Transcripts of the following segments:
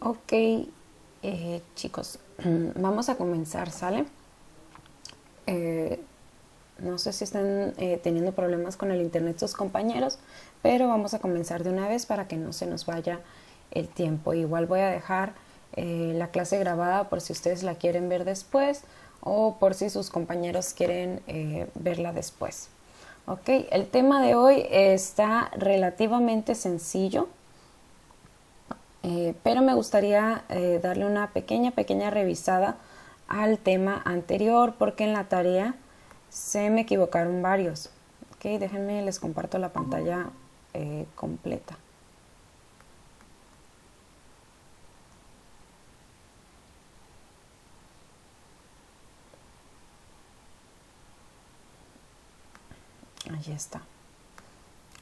Ok, chicos, vamos a comenzar, ¿sale? No sé si están teniendo problemas con el internet sus compañeros, pero vamos a comenzar de una vez para que no se nos vaya el tiempo. Igual voy a dejar la clase grabada por si ustedes la quieren ver después o por si sus compañeros quieren verla después. Ok, el tema de hoy está relativamente sencillo. Pero me gustaría darle una pequeña revisada al tema anterior porque en la tarea se me equivocaron varios. Ok, déjenme, les comparto la pantalla completa. Ahí está.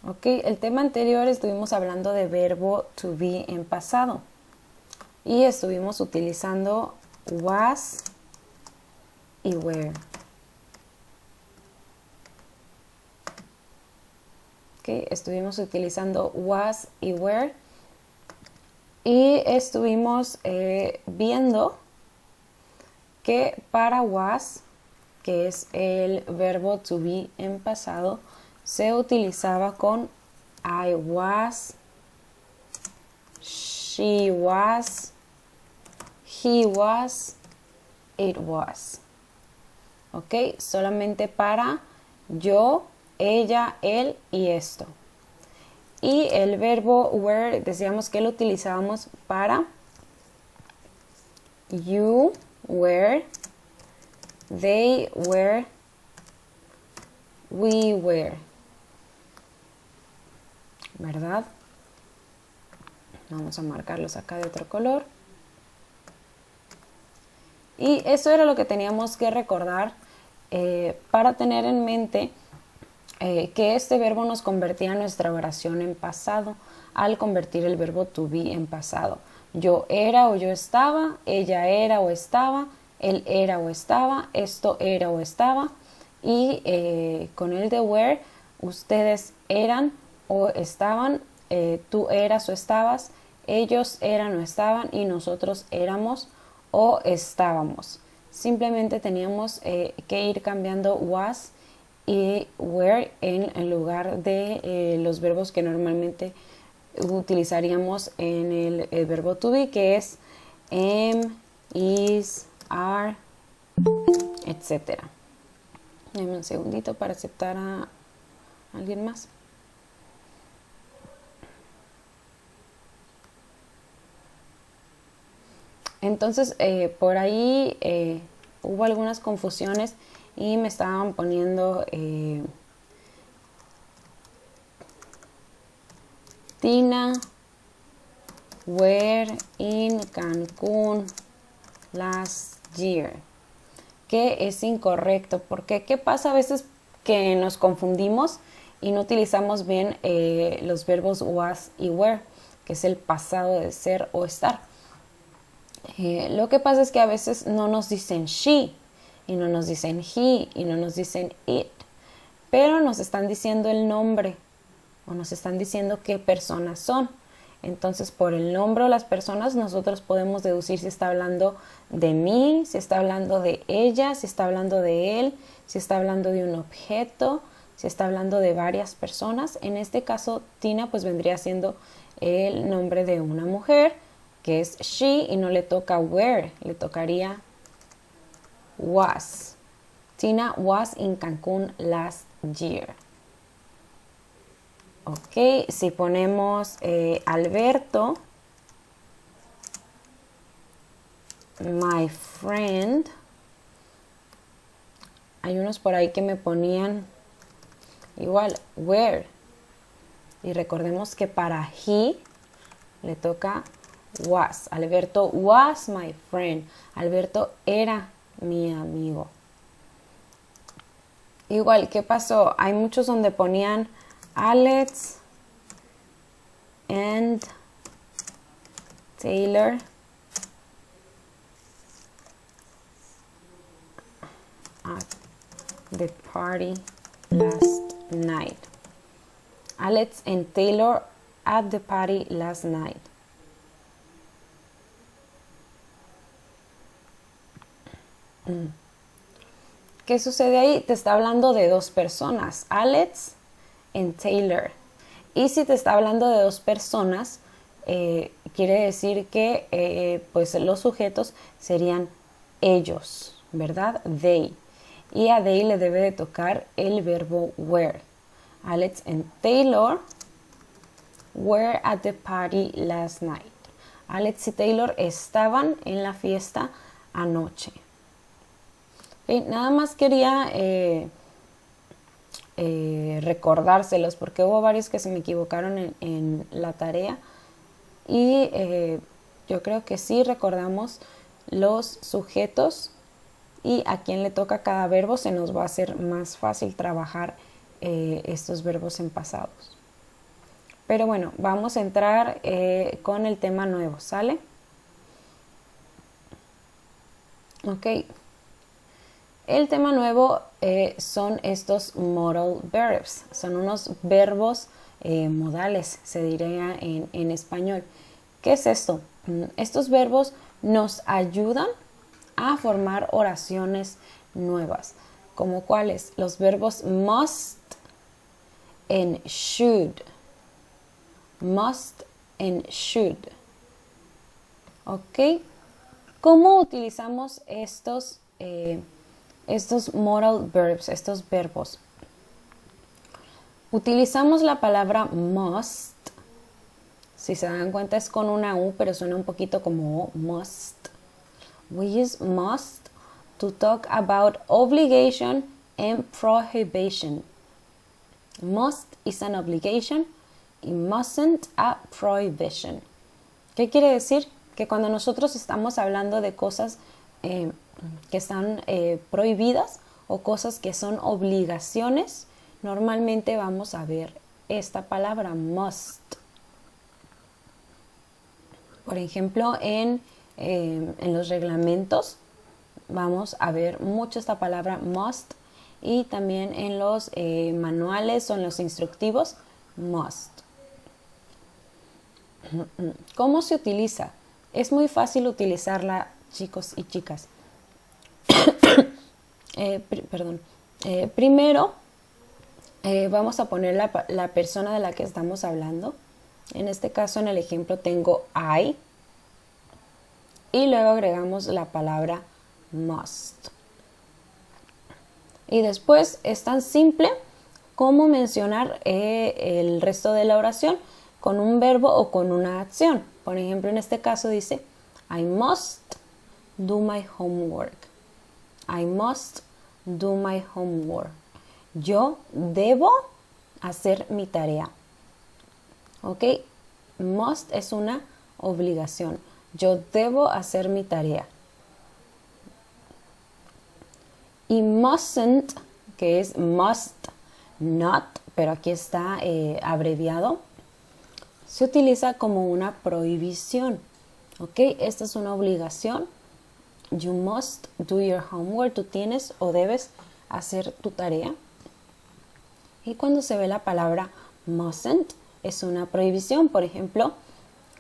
Ok, el tema anterior estuvimos hablando de verbo to be en pasado y estuvimos utilizando was y were. Okay, estuvimos utilizando was y were y estuvimos viendo que para was, que es el verbo to be en pasado, se utilizaba con I was, she was, he was, it was. ¿Ok? Solamente para yo, ella, él y esto. Y el verbo were decíamos que lo utilizábamos para you were, they were, we were. ¿Verdad? Vamos a marcarlos acá de otro color. Y eso era lo que teníamos que recordar para tener en mente que este verbo nos convertía nuestra oración en pasado al convertir el verbo to be en pasado. Yo era o yo estaba, ella era o estaba, él era o estaba, esto era o estaba. Y con el de were, ustedes eran o estaban, tú eras o estabas, ellos eran o estaban y nosotros éramos o estábamos. Simplemente teníamos que ir cambiando was y were en lugar de los verbos que normalmente utilizaríamos en el verbo to be, que es am, is, are, etc. Dame un segundito para aceptar a alguien más. Entonces, por ahí hubo algunas confusiones y me estaban poniendo Tina were in Cancún last year, que es incorrecto, porque ¿qué pasa a veces que nos confundimos y no utilizamos bien los verbos was y were, que es el pasado de ser o estar? Lo que pasa es que a veces no nos dicen she y no nos dicen he y no nos dicen it, pero nos están diciendo el nombre o nos están diciendo qué personas son. Entonces, por el nombre o las personas nosotros podemos deducir si está hablando de mí, si está hablando de ella, si está hablando de él, si está hablando de un objeto, si está hablando de varias personas. En este caso, Tina pues vendría siendo el nombre de una mujer, que es she, y no le toca were, le tocaría was. Tina was in Cancún last year. Ok, si ponemos Alberto, my friend, hay unos por ahí que me ponían igual, where. Y recordemos que para he le toca was. Alberto was my friend. Alberto era mi amigo. Igual, ¿qué pasó? Hay muchos donde ponían Alex and Taylor at the party last night. Alex and Taylor at the party last night. ¿Qué sucede ahí? Te está hablando de dos personas, Alex y Taylor. Y si te está hablando de dos personas, quiere decir que pues los sujetos serían ellos, ¿verdad? They. Y a they le debe de tocar el verbo were. Alex and Taylor were at the party last night. Alex y Taylor estaban en la fiesta anoche. Okay, nada más quería recordárselos porque hubo varios que se me equivocaron en la tarea y yo creo que sí recordamos los sujetos y a quién le toca cada verbo, se nos va a hacer más fácil trabajar estos verbos en pasados. Pero bueno, vamos a entrar con el tema nuevo, ¿sale? Ok. El tema nuevo son estos modal verbs. Son unos verbos modales, se diría en español. ¿Qué es esto? Estos verbos nos ayudan a formar oraciones nuevas. ¿Como cuáles? Los verbos must and should. Must and should. ¿Ok? ¿Cómo utilizamos estos modal verbs, estos verbos? Utilizamos la palabra must. Si se dan cuenta es con una U, pero suena un poquito como O, must. We use must to talk about obligation and prohibition. Must is an obligation y mustn't a prohibition. ¿Qué quiere decir? Que cuando nosotros estamos hablando de cosas que están prohibidas o cosas que son obligaciones, normalmente vamos a ver esta palabra must. Por ejemplo, en los reglamentos vamos a ver mucho esta palabra must y también en los manuales o en los instructivos must. ¿Cómo se utiliza? Es muy fácil utilizarla, chicos y chicas. Primero vamos a poner la persona de la que estamos hablando. En este caso, en el ejemplo, tengo I. Y luego agregamos la palabra must. Y después es tan simple como mencionar el resto de la oración con un verbo o con una acción. Por ejemplo, en este caso dice, I must do my homework. I must do my homework. Yo debo hacer mi tarea. ¿Ok? Must es una obligación. Yo debo hacer mi tarea. Y mustn't, que es must not, pero aquí está abreviado, se utiliza como una prohibición. ¿Ok? Esta es una obligación. You must do your homework. Tú tienes o debes hacer tu tarea. Y cuando se ve la palabra mustn't, es una prohibición. Por ejemplo,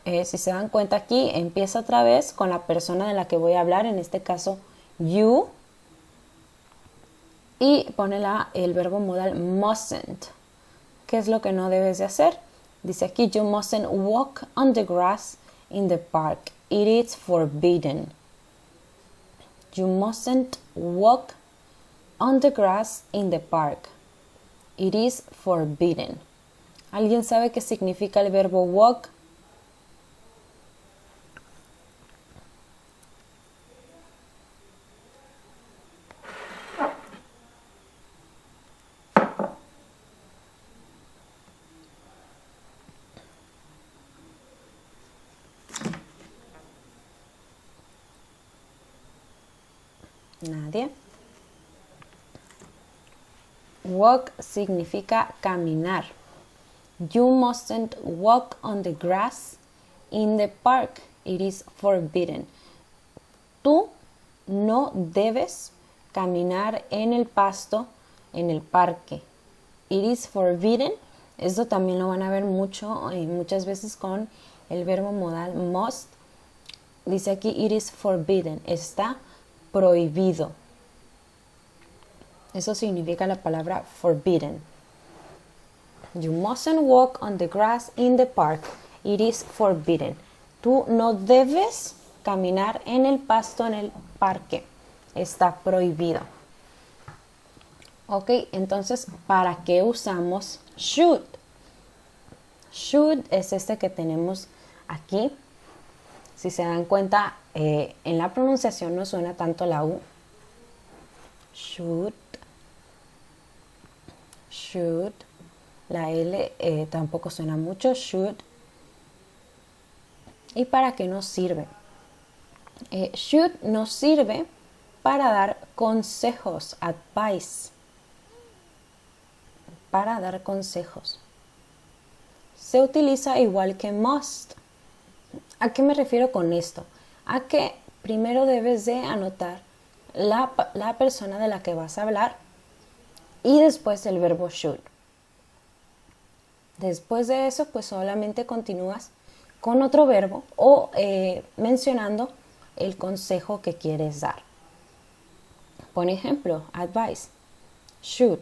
si se dan cuenta aquí, empieza otra vez con la persona de la que voy a hablar, en este caso, you, y pone el verbo modal mustn't. ¿Qué es lo que no debes de hacer? Dice aquí, you mustn't walk on the grass in the park. It is forbidden. You mustn't walk on the grass in the park. It is forbidden. ¿Alguien sabe qué significa el verbo walk? Nadie. Walk significa caminar. You mustn't walk on the grass in the park. It is forbidden. Tú no debes caminar en el pasto en el parque. It is forbidden. Esto también lo van a ver muchas veces con el verbo modal must. Dice aquí, it is forbidden. Está prohibido. Eso significa la palabra forbidden. You mustn't walk on the grass in the park. It is forbidden. Tú no debes caminar en el pasto en el parque. Está prohibido. Ok, entonces, ¿para qué usamos should? Should es este que tenemos aquí. Si se dan cuenta, en la pronunciación no suena tanto la U. Should. Should. La L tampoco suena mucho. Should. ¿Y para qué nos sirve? Should nos sirve para dar consejos, advice. Para dar consejos. Se utiliza igual que must. ¿A qué me refiero con esto? A que primero debes de anotar la persona de la que vas a hablar y después el verbo should. Después de eso, pues solamente continúas con otro verbo o mencionando el consejo que quieres dar. Por ejemplo, advice. Should.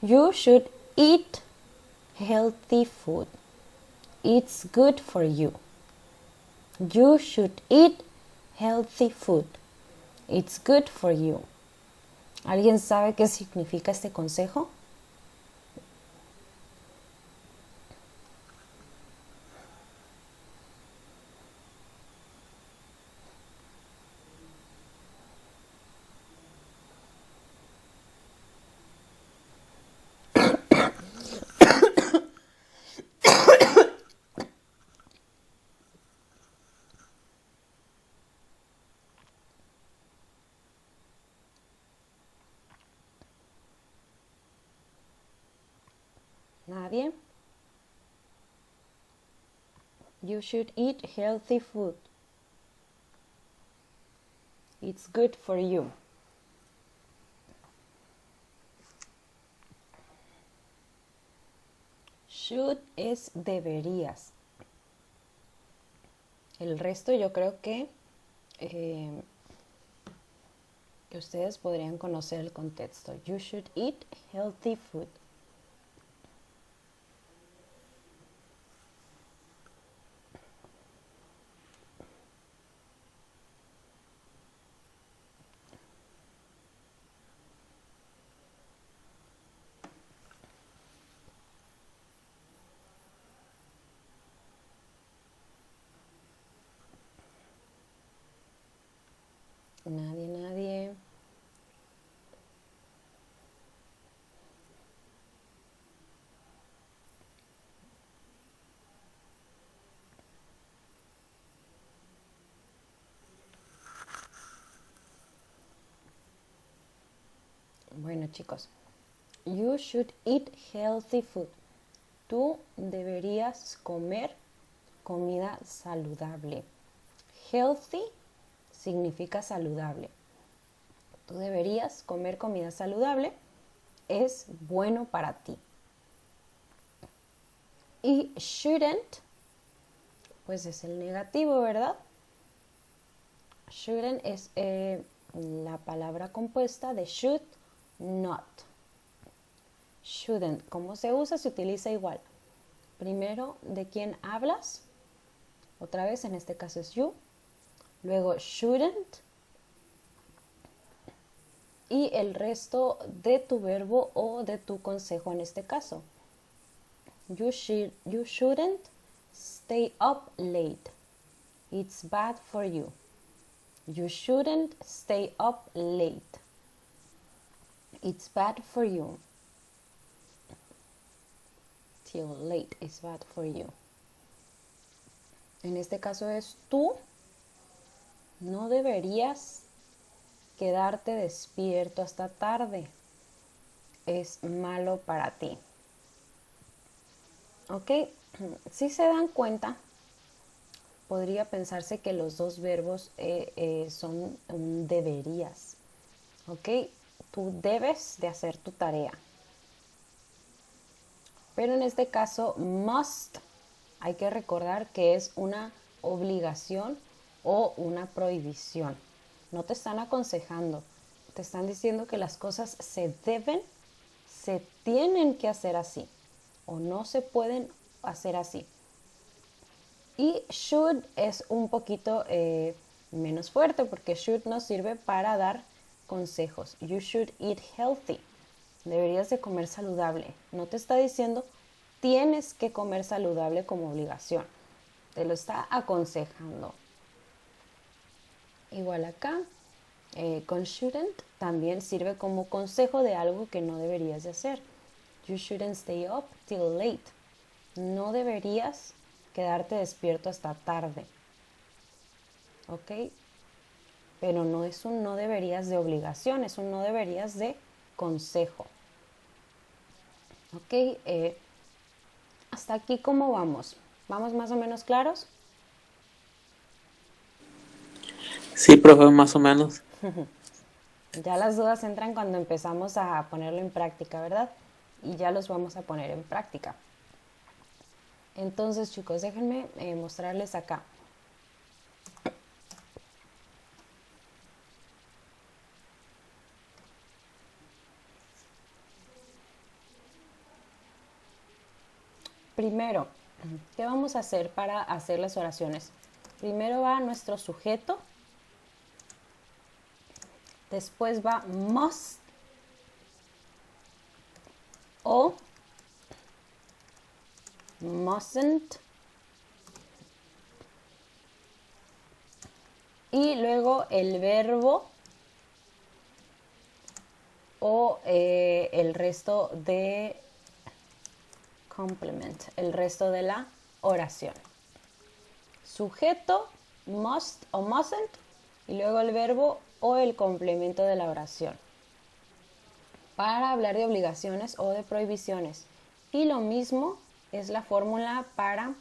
You should eat healthy food. It's good for you. You should eat healthy food. It's good for you. ¿Alguien sabe qué significa este consejo? ¿Nadie? You should eat healthy food. It's good for you. Should es deberías. El resto yo creo que ustedes podrían conocer el contexto. You should eat healthy food. Nadie. Bueno, chicos. You should eat healthy food. Tú deberías comer comida saludable. Healthy significa saludable. Tú deberías comer comida saludable. Es bueno para ti. Y shouldn't, pues es el negativo, ¿verdad? Shouldn't es la palabra compuesta de should, not. Shouldn't, ¿cómo se usa? Se utiliza igual. Primero, ¿de quién hablas? Otra vez, en este caso es you. Luego, shouldn't. Y el resto de tu verbo o de tu consejo en este caso. You shouldn't stay up late. It's bad for you. You shouldn't stay up late. It's bad for you. Till late is bad for you. En este caso es tú no deberías quedarte despierto hasta tarde. Es malo para ti. ¿Ok? Si se dan cuenta, podría pensarse que los dos verbos son un deberías. ¿Ok? Tú debes de hacer tu tarea. Pero en este caso, must, hay que recordar que es una obligación o una prohibición. No te están aconsejando, te están diciendo que las cosas se tienen que hacer así o no se pueden hacer así. Y should es un poquito menos fuerte porque should nos sirve para dar consejos. You should eat healthy. Deberías de comer saludable. No te está diciendo tienes que comer saludable como obligación. Te lo está aconsejando. Igual acá, con shouldn't también sirve como consejo de algo que no deberías de hacer. You shouldn't stay up till late. No deberías quedarte despierto hasta tarde. ¿Ok? Pero no es un no deberías de obligación, es un no deberías de consejo. ¿Ok? Hasta aquí, ¿cómo vamos? ¿Vamos más o menos claros? Sí, profe, más o menos. Ya las dudas entran cuando empezamos a ponerlo en práctica, ¿verdad? Y ya los vamos a poner en práctica. Entonces, chicos, déjenme mostrarles acá. Primero, ¿qué vamos a hacer para hacer las oraciones? Primero va nuestro sujeto, después va must o mustn't y luego el verbo o el resto de complement, el resto de la oración. Sujeto, must o mustn't y luego el verbo o el complemento de la oración. Para hablar de obligaciones o de prohibiciones. Y lo mismo es la fórmula para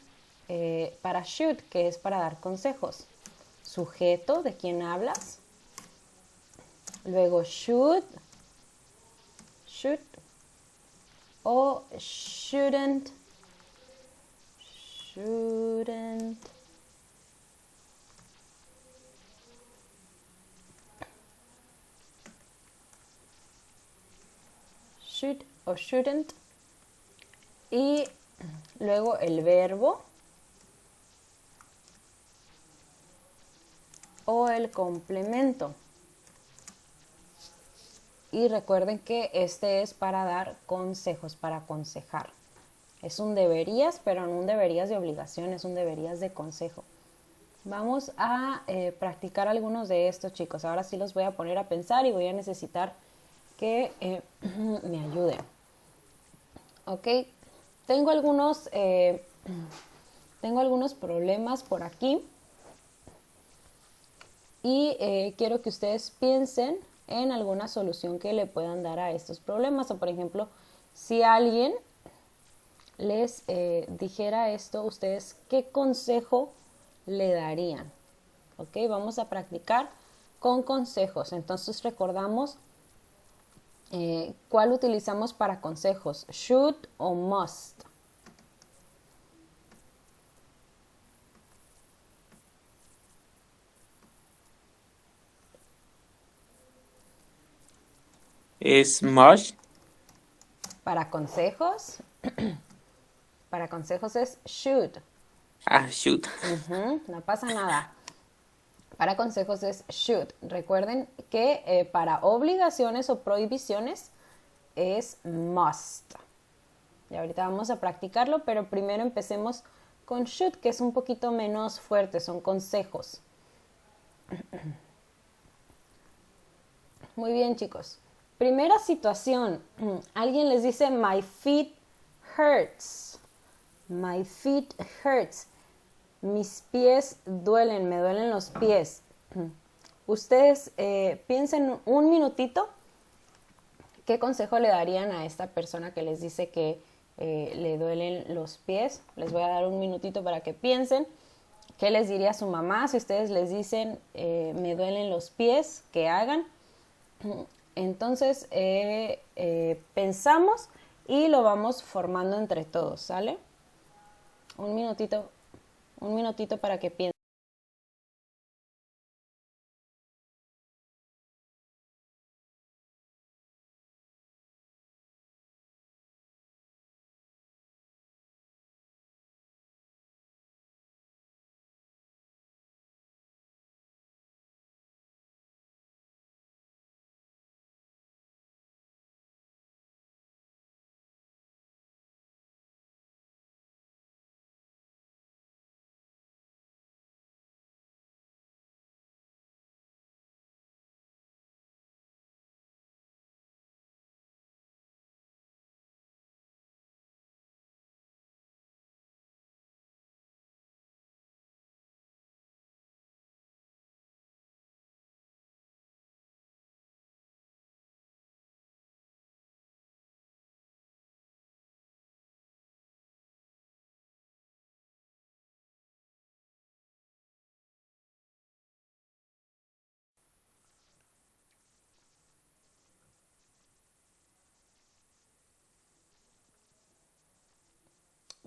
should, que es para dar consejos. Sujeto, de quién hablas. Luego should o shouldn't, should o shouldn't. Y luego el verbo o el complemento. Y recuerden que este es para dar consejos, para aconsejar. Es un deberías, pero no un deberías de obligación, es un deberías de consejo. Vamos a practicar algunos de estos, chicos. Ahora sí los voy a poner a pensar y voy a necesitar que me ayuden. Ok, tengo algunos problemas por aquí y quiero que ustedes piensen en alguna solución que le puedan dar a estos problemas. O por ejemplo, si alguien les dijera esto, ustedes qué consejo le darían. Ok, vamos a practicar con consejos. Entonces recordamos cuál utilizamos para consejos, should o must. Es much. Para consejos es should. Ah, shoot. No pasa nada. Para consejos es should. Recuerden que para obligaciones o prohibiciones es must. Y ahorita vamos a practicarlo, pero primero empecemos con should, que es un poquito menos fuerte, son consejos. Muy bien, chicos. Primera situación. Alguien les dice, my feet hurts. My feet hurts. Mis pies duelen, me duelen los pies. Ustedes piensen un minutito, ¿qué consejo le darían a esta persona que les dice que le duelen los pies? Les voy a dar un minutito para que piensen. ¿Qué les diría a su mamá si ustedes les dicen me duelen los pies? ¿Qué hagan? Entonces pensamos y lo vamos formando entre todos, ¿sale? Un minutito para que piensen.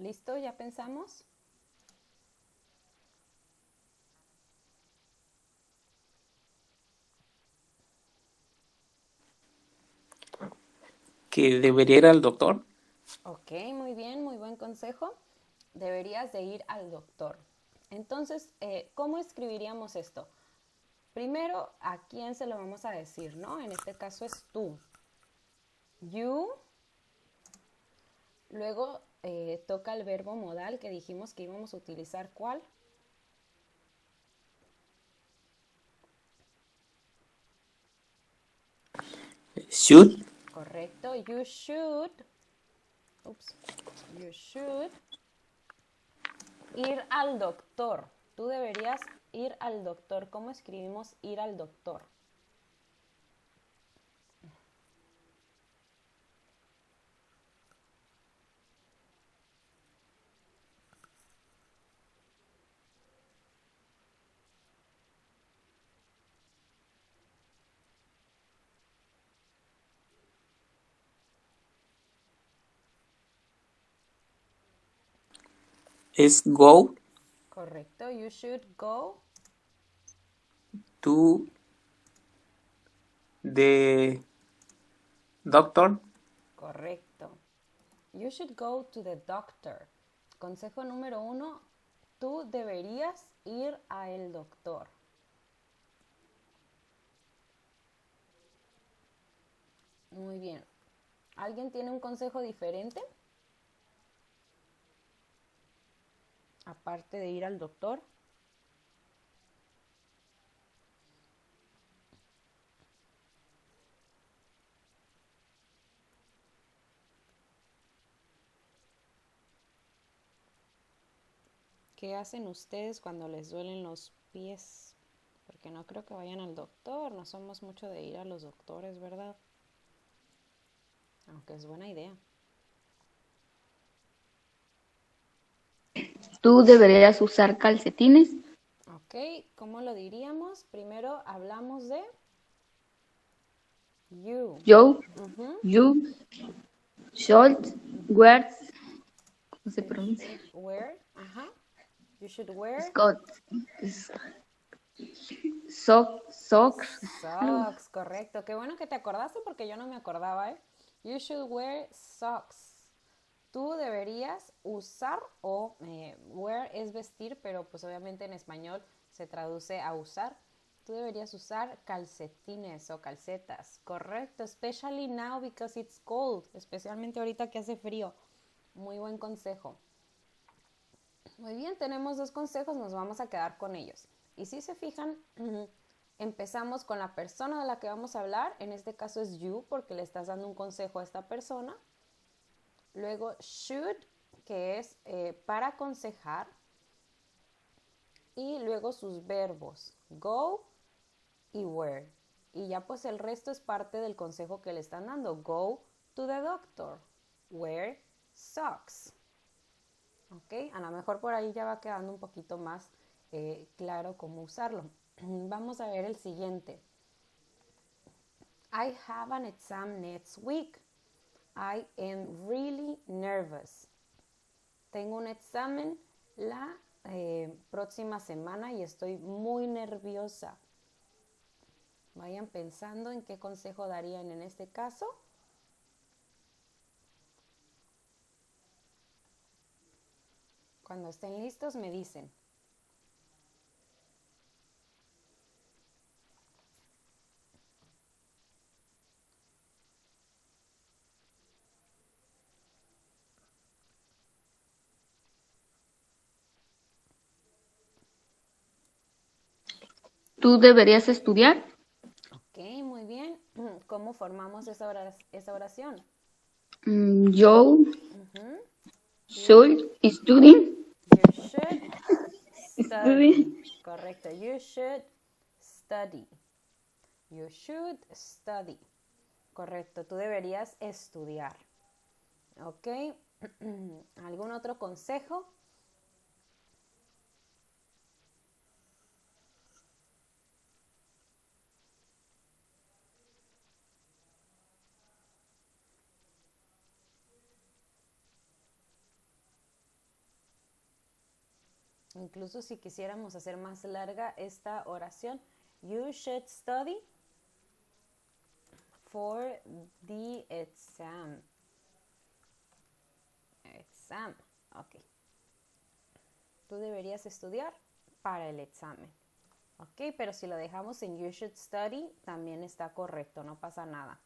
¿Listo? ¿Ya pensamos? Que debería ir al doctor. Ok, muy bien, muy buen consejo. Deberías de ir al doctor. Entonces, ¿cómo escribiríamos esto? Primero, ¿a quién se lo vamos a decir, no? En este caso es tú. You. Luego toca el verbo modal que dijimos que íbamos a utilizar. ¿Cuál? Should. Correcto. You should. You should ir al doctor. Tú deberías ir al doctor. ¿Cómo escribimos ir al doctor? Es go Correcto. You should go. to the doctor. Correcto. You should go to the doctor. Consejo número 1. Tú deberías ir al doctor. Muy bien. ¿Alguien tiene un consejo diferente? Aparte de ir al doctor. ¿Qué hacen ustedes cuando les duelen los pies? Porque no creo que vayan al doctor. No somos mucho de ir a los doctores, ¿verdad? Aunque es buena idea. Tú deberías usar calcetines. Ok, ¿cómo lo diríamos? Primero hablamos de you. You should wear, ¿cómo se pronuncia? Wear, ajá. You should wear socks. socks, correcto. Qué bueno que te acordaste porque yo no me acordaba, ¿eh? You should wear socks. Tú deberías usar o wear es vestir, pero pues obviamente en español se traduce a usar. Tú deberías usar calcetines o calcetas, correcto. Especially now because it's cold, especialmente ahorita que hace frío. Muy buen consejo. Muy bien, tenemos 2 consejos, nos vamos a quedar con ellos. Y si se fijan, empezamos con la persona de la que vamos a hablar. En este caso es you, porque le estás dando un consejo a esta persona. Luego should, que es para aconsejar. Y luego sus verbos, go y where. Y ya pues el resto es parte del consejo que le están dando. Go to the doctor. Wear socks. ¿Ok? A lo mejor por ahí ya va quedando un poquito más claro cómo usarlo. Vamos a ver el siguiente. I have an exam next week. I am really nervous. Tengo un examen la próxima semana y estoy muy nerviosa. Vayan pensando en qué consejo darían en este caso. Cuando estén listos me dicen. Tú deberías estudiar. Ok, muy bien. ¿Cómo formamos esa oración? You should study. You should study. Correcto. You should study. You should study. Correcto. Tú deberías estudiar. ¿Ok? ¿Algún otro consejo? Incluso si quisiéramos hacer más larga esta oración, you should study for the exam. Exam, ok. Tú deberías estudiar para el examen. Ok, pero si lo dejamos en you should study, también está correcto, no pasa nada.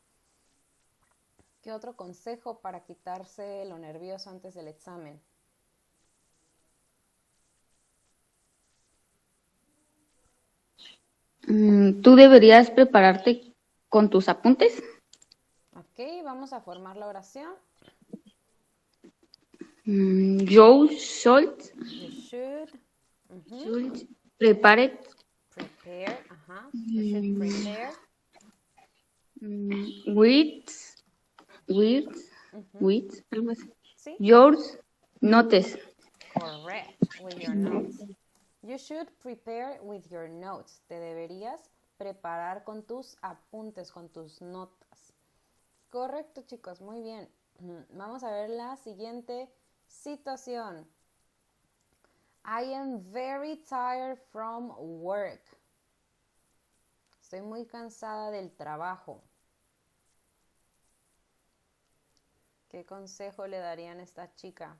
¿Qué otro consejo para quitarse lo nervioso antes del examen? Tú deberías prepararte con tus apuntes. Ok, vamos a formar la oración. Joe should You should prepare prepare. You should prepare. With algo así. ¿Sí? Yours notes. Correct. With your notes. You should prepare with your notes. Te deberías preparar con tus apuntes, con tus notas. Correcto, chicos. Muy bien. Vamos a ver la siguiente situación. I am very tired from work. Estoy muy cansada del trabajo. ¿Qué consejo le darían a esta chica?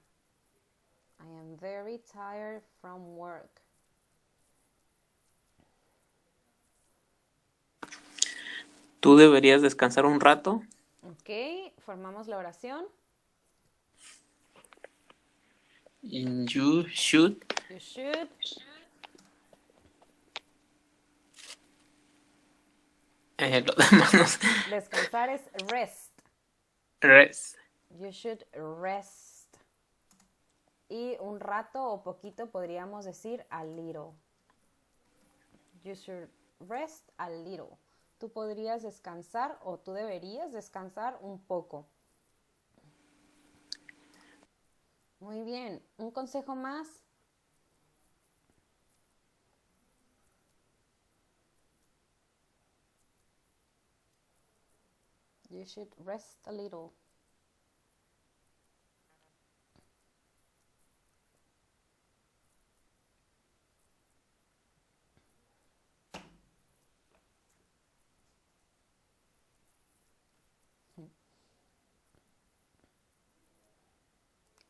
I am very tired from work. Tú deberías descansar un rato. Ok, formamos la oración. You should You should. Lo demás no sé. Descansar es rest. Rest. You should rest. Y un rato o poquito podríamos decir a little. You should rest a little. Tú podrías descansar o tú deberías descansar un poco. Muy bien. Un consejo más. You should rest a little.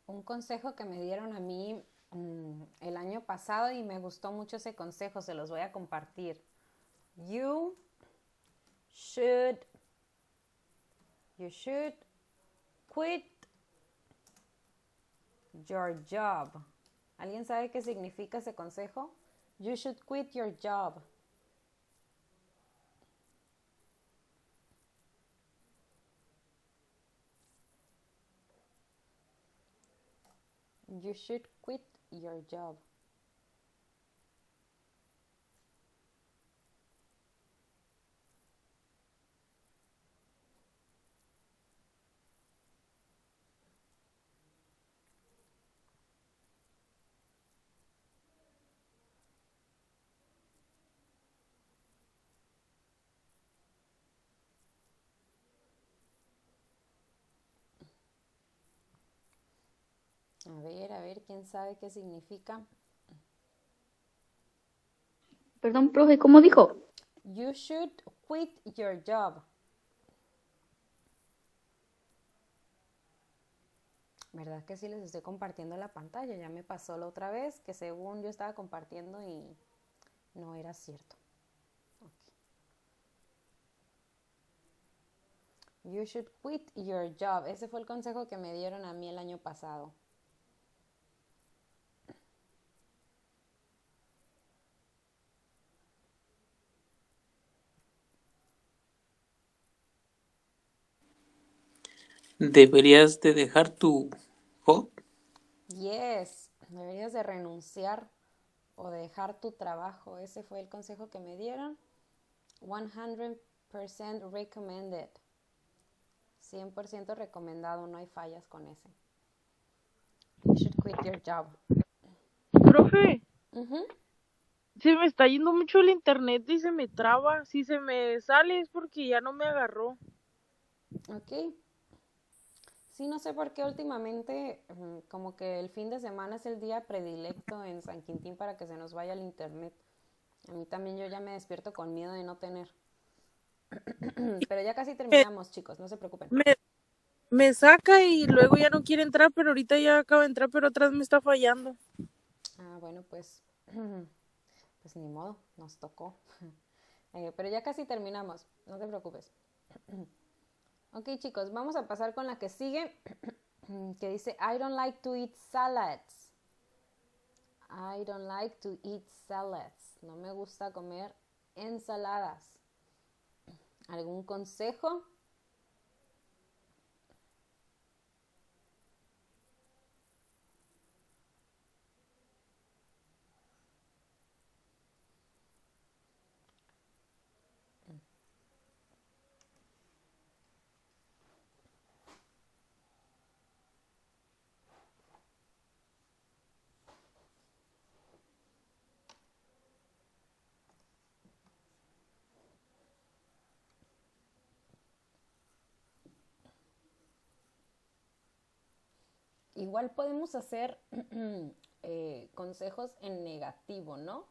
Un consejo que me dieron a mí el año pasado y me gustó mucho ese consejo, se los voy a compartir. You should quit your job. ¿Alguien sabe qué significa ese consejo? You should quit your job. You should quit your job. A ver, ¿quién sabe qué significa? Perdón, profe, ¿cómo dijo? You should quit your job. ¿Verdad que sí les estoy compartiendo la pantalla? Ya me pasó la otra vez que según yo estaba compartiendo y no era cierto. Okay. You should quit your job. Ese fue el consejo que me dieron a mí el año pasado. Deberías de dejar tu job. Yes, deberías de renunciar o de dejar tu trabajo. Ese fue el consejo que me dieron. 100% recommended. 100% recomendado, no hay fallas con ese. You should quit your job. Profe, Uh-huh. se me está yendo mucho el internet y se me traba. Si se me sale es porque ya no me agarró. Ok. Sí, no sé por qué últimamente como que el fin de semana es el día predilecto en San Quintín para que se nos vaya el internet. A mí también yo ya me despierto con miedo de no tener. Pero ya casi Me, terminamos, chicos, no se preocupen. me, me saca y luego ya no quiere entrar, pero ahorita ya acaba de entrar, pero atrás me está fallando. Ah, bueno, pues, pues ni modo, nos tocó. Pero ya casi terminamos, no te preocupes. Ok, chicos, vamos a pasar con la que sigue, que dice, I don't like to eat salads. I don't like to eat salads. No me gusta comer ensaladas. ¿Algún consejo? Igual podemos hacer consejos en negativo, ¿no?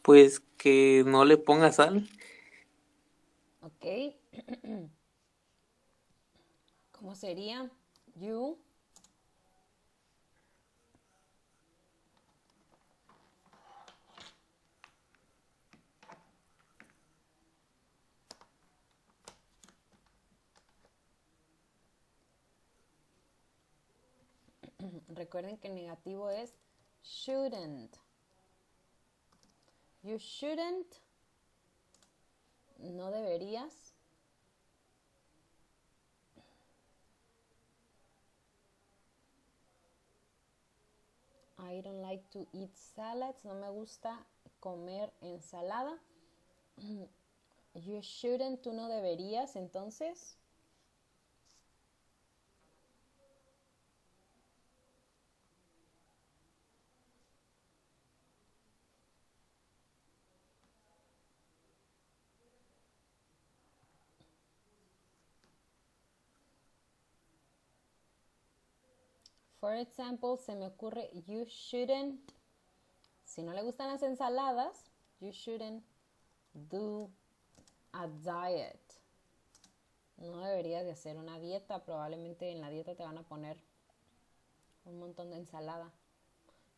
Pues que no le ponga sal. Ok. ¿Cómo sería? You recuerden que el negativo es shouldn't. You shouldn't. No deberías. I don't like to eat salads. No me gusta comer ensalada. You shouldn't. Tú no deberías. Entonces, for example, se me ocurre you shouldn't. Si no le gustan las ensaladas, you shouldn't do a diet. No deberías de hacer una dieta. Probablemente en la dieta te van a poner un montón de ensalada.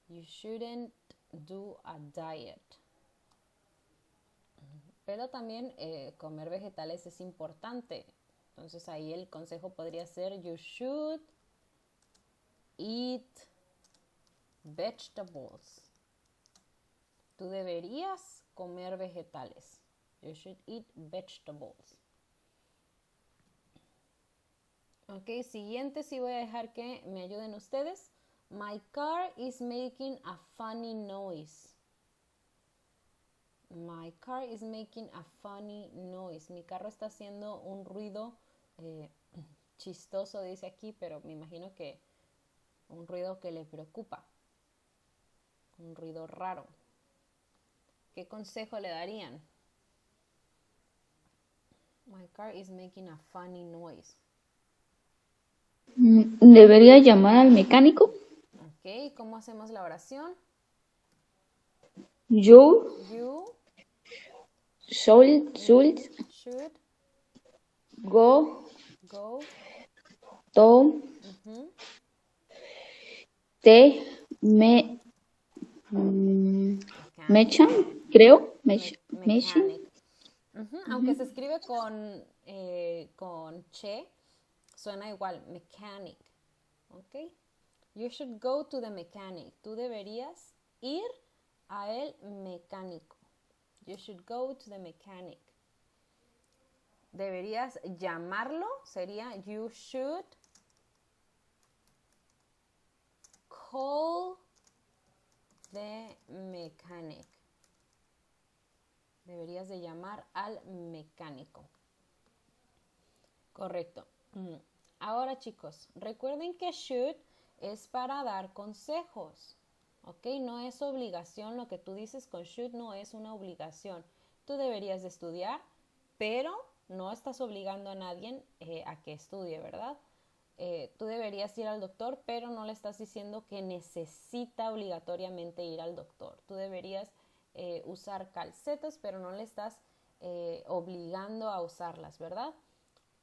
You shouldn't do a diet. Pero también comer vegetales es importante. Entonces ahí el consejo podría ser you should eat vegetables. Tú deberías comer vegetales. You should eat vegetables. Ok, siguiente sí voy a dejar que me ayuden ustedes. My car is making a funny noise. My car is making a funny noise. Mi carro está haciendo un ruido chistoso, dice aquí, pero me imagino que un ruido que le preocupa. Un ruido raro. ¿Qué consejo le darían? My car is making a funny noise. ¿Debería llamar al mecánico? Ok, ¿cómo hacemos la oración? You You should should go go to the mechanic. creo. Mechanic. Aunque se escribe con che, suena igual, mechanic. ¿Ok? You should go to the mechanic. Tú deberías ir a el mecánico. You should go to the mechanic. Deberías llamarlo, sería you should call the mechanic. Deberías de llamar al mecánico. Correcto. Ahora, chicos, recuerden que should es para dar consejos. ¿ok? No es obligación, lo que tú dices con should no es una obligación. Tú deberías de estudiar, pero no estás obligando a nadie a que estudie, ¿verdad? Tú deberías ir al doctor, pero no le estás diciendo que necesita obligatoriamente ir al doctor. Tú deberías usar calcetas, pero no le estás obligando a usarlas, ¿verdad?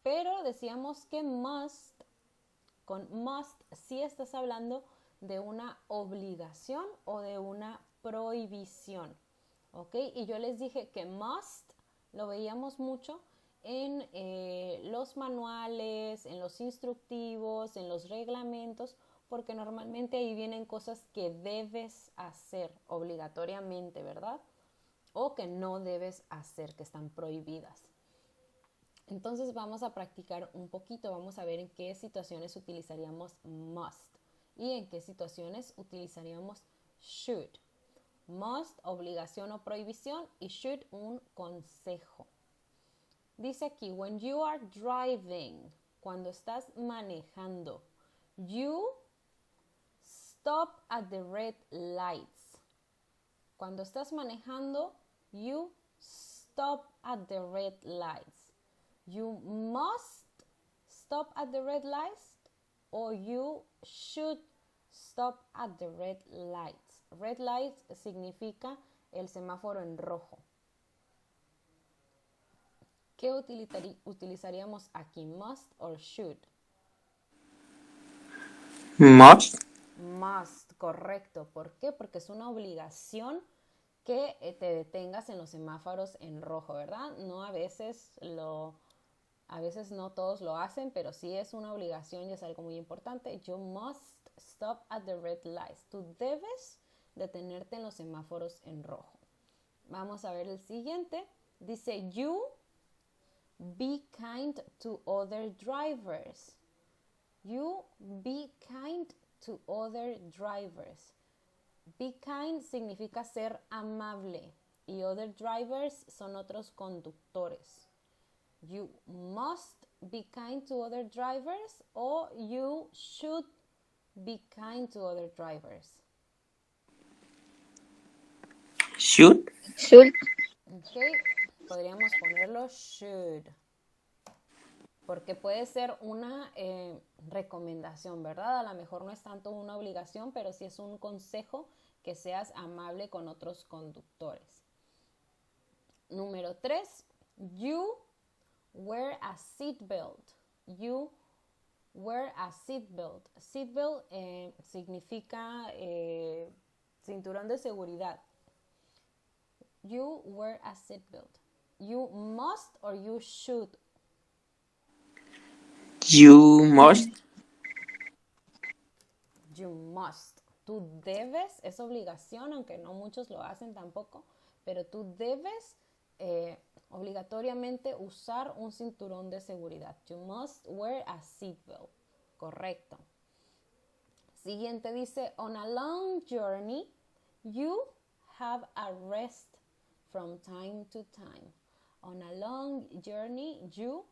Pero decíamos que must, con must sí estás hablando de una obligación o de una prohibición, ¿ok? Y yo les dije que must lo veíamos mucho en los manuales, en los instructivos, en los reglamentos, porque normalmente ahí vienen cosas que debes hacer obligatoriamente, ¿verdad? O que no debes hacer, que están prohibidas. Entonces vamos a practicar un poquito, vamos a ver en qué situaciones utilizaríamos must y en qué situaciones utilizaríamos should. Must, obligación o prohibición, y should, un consejo. Dice aquí, when you are driving, cuando estás manejando, you stop at the red lights. Cuando estás manejando, you stop at the red lights. You must stop at the red lights or you should stop at the red lights. Red lights significa el semáforo en rojo. ¿Qué utilizaríamos aquí? Must or should? Must. Must, correcto. ¿Por qué? Porque es una obligación que te detengas en los semáforos en rojo, ¿verdad? No a veces no todos lo hacen, pero sí es una obligación y es algo muy importante. You must stop at the red lights. Tú debes detenerte en los semáforos en rojo. Vamos a ver el siguiente. Dice, you be kind to other drivers. You be kind to other drivers. Be kind significa ser amable y other drivers son otros conductores. You must be kind to other drivers or you should be kind to other drivers. Should. Should. Ok, podríamos ponerlo should. Porque puede ser una recomendación, ¿verdad? A lo mejor no es tanto una obligación, pero sí es un consejo que seas amable con otros conductores. Número 3, you wear a seatbelt. You wear a seatbelt. Seatbelt significa cinturón de seguridad. You wear a seatbelt. You must or you should. You must. You must. Tú debes, es obligación, aunque no muchos lo hacen tampoco, pero tú debes obligatoriamente usar un cinturón de seguridad. You must wear a seatbelt. Correcto. Siguiente dice, on a long journey, you have a rest from time to time. On a long journey, you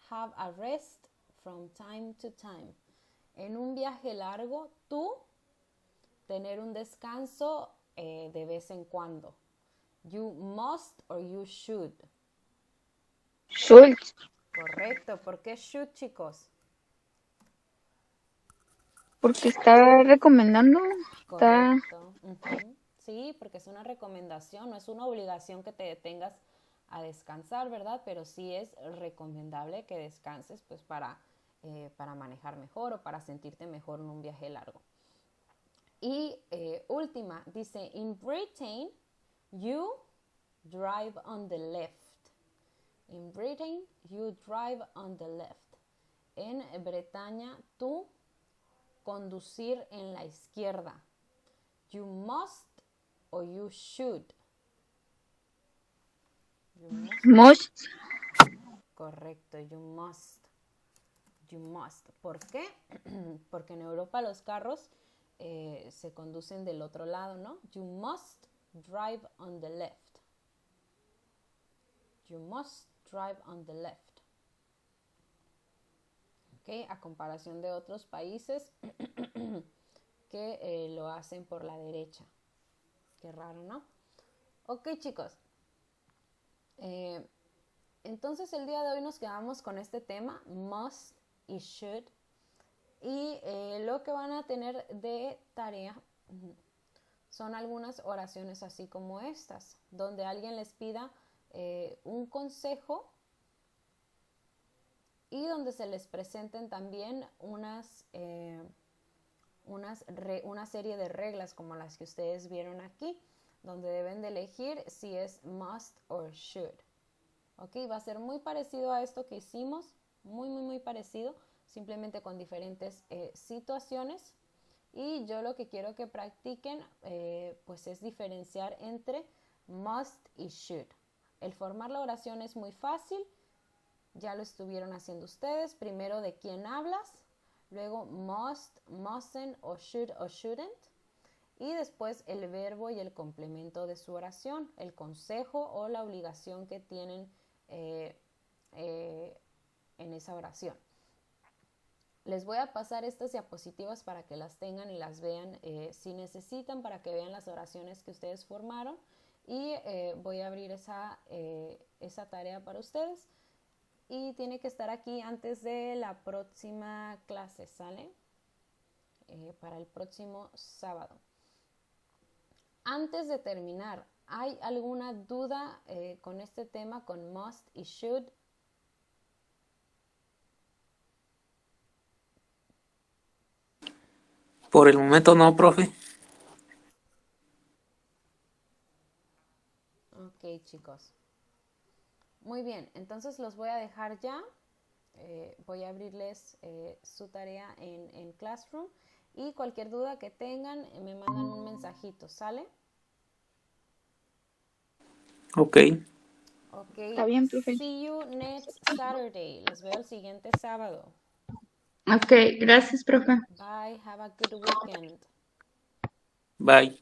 have a rest from time to time. En un viaje largo, tú tener un descanso de vez en cuando. You must or you should. Should. Correcto. ¿Por qué should, chicos? Porque está recomendando. Está... Correcto. Uh-huh. Sí, porque es una recomendación, no es una obligación que te detengas a descansar, ¿verdad? Pero sí es recomendable que descanses pues para manejar mejor o para sentirte mejor en un viaje largo. Y última, dice, in Britain, you drive on the left. In Britain, you drive on the left. En Bretaña, tú conducir en la izquierda. You must or you should. You Must. Correcto, you must. You must. ¿Por qué? Porque en Europa los carros se conducen del otro lado, ¿no? You must drive on the left. You must drive on the left. ¿Ok? A comparación de otros países que lo hacen por la derecha. Qué raro, ¿no? Ok, chicos. Entonces el día de hoy nos quedamos con este tema, must y should. Y lo que van a tener de tarea son algunas oraciones así como estas, donde alguien les pida un consejo y donde se les presenten también una serie de reglas como las que ustedes vieron aquí, donde deben de elegir si es must or should. Ok, va a ser muy parecido a esto que hicimos, muy parecido, simplemente con diferentes situaciones. Y yo lo que quiero que practiquen pues es diferenciar entre must y should. El formar la oración es muy fácil, ya lo estuvieron haciendo ustedes. Primero de quién hablas, luego must, mustn't o shouldn't. Y después el verbo y el complemento de su oración, el consejo o la obligación que tienen en esa oración. Les voy a pasar estas diapositivas para que las tengan y las vean si necesitan, para que vean las oraciones que ustedes formaron. Y voy a abrir esa tarea para ustedes. Y tiene que estar aquí antes de la próxima clase, ¿sale? Para el próximo sábado. Antes de terminar, ¿hay alguna duda con este tema, con must y should? Por el momento no, profe. Ok, chicos. Muy bien, entonces los voy a dejar ya. Voy a abrirles su tarea en Classroom. Y cualquier duda que tengan, me mandan un mensajito, ¿sale? Ok. Ok. Está bien, profe. See you next Saturday. Les veo el siguiente sábado. Ok, gracias, profe. Bye. Have a good weekend. Bye.